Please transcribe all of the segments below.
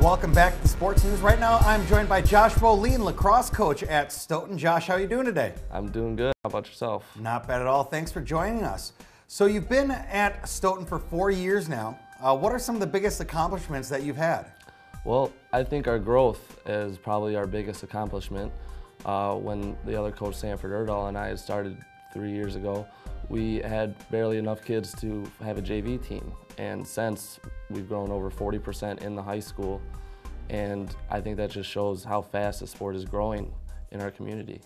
Welcome back to the Sports News. Right now, I'm joined by Josh Boleen, lacrosse coach at Stoughton. Josh, how are you doing today? I'm doing good. How about yourself? Not bad at all. Thanks for joining us. So you've been at Stoughton for 4 years now. What are some of the biggest accomplishments that you've had? Well, I think our growth is probably our biggest accomplishment. When the other coach, Sanford Erdahl, and I had started 3 years ago, we had barely enough kids to have a JV team. And since, we've grown over 40% in the high school. And I think that just shows how fast the sport is growing in our community.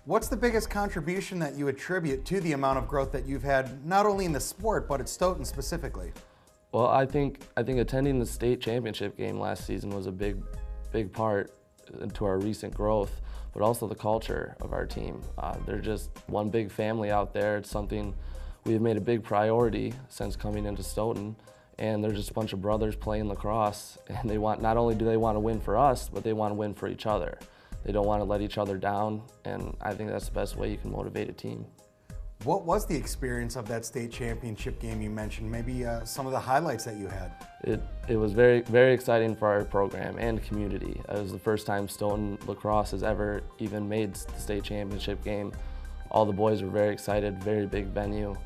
What's the biggest contribution that you attribute to the amount of growth that you've had, not only in the sport, but at Stoughton specifically? Well, I think attending the state championship game last season was a big part to our recent growth, but also the culture of our team. They're just one big family out there. It's something we've made a big priority since coming into Stoughton, and they're just a bunch of brothers playing lacrosse, and they want, not only do they want to win for us, but they want to win for each other. They don't want to let each other down, and I think that's the best way you can motivate a team. What was the experience of that state championship game you mentioned? Maybe some of the highlights that you had? It was very, very exciting for our program and community. It was the first time Stoughton lacrosse has ever even made the state championship game. All the boys were very excited, very big venue,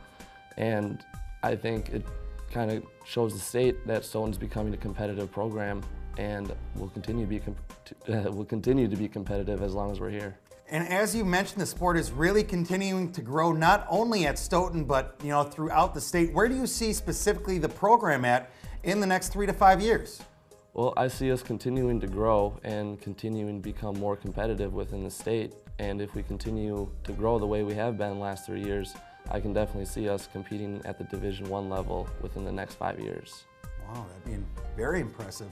and I think it kind of shows the state that Stoughton's becoming a competitive program, and will continue to be competitive as long as we're here. And as you mentioned, the sport is really continuing to grow, not only at Stoughton, but throughout the state. Where do you see specifically the program at in the next 3 to 5 years? Well, I see us continuing to grow and continuing to become more competitive within the state. And if we continue to grow the way we have been the last 3 years, I can definitely see us competing at the Division I level within the next 5 years. Wow, that'd be very impressive.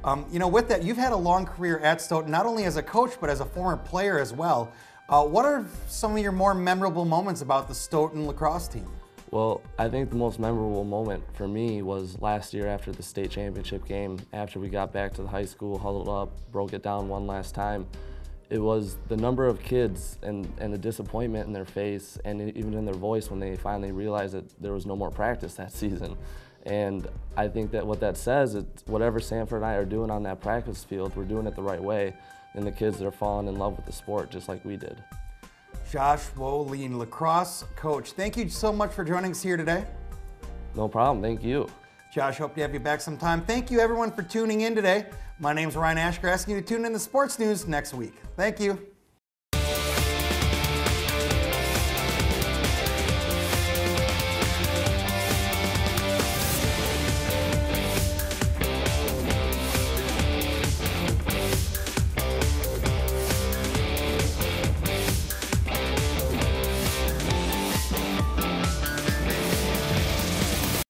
With that, you've had a long career at Stoughton, not only as a coach, but as a former player as well. What are some of your more memorable moments about the Stoughton lacrosse team? Well, I think the most memorable moment for me was last year after the state championship game. After we got back to the high school, huddled up, broke it down one last time. It was the number of kids and the disappointment in their face and even in their voice when they finally realized that there was no more practice that season. And I think that what that says is whatever Sanford and I are doing on that practice field, we're doing it the right way, and the kids are falling in love with the sport just like we did. Josh Boleen, lacrosse coach, thank you so much for joining us here today. No problem, thank you. Josh, hope to have you back sometime. Thank you everyone for tuning in today. My name's Ryan Ashker, asking you to tune in to Sports News next week. Thank you.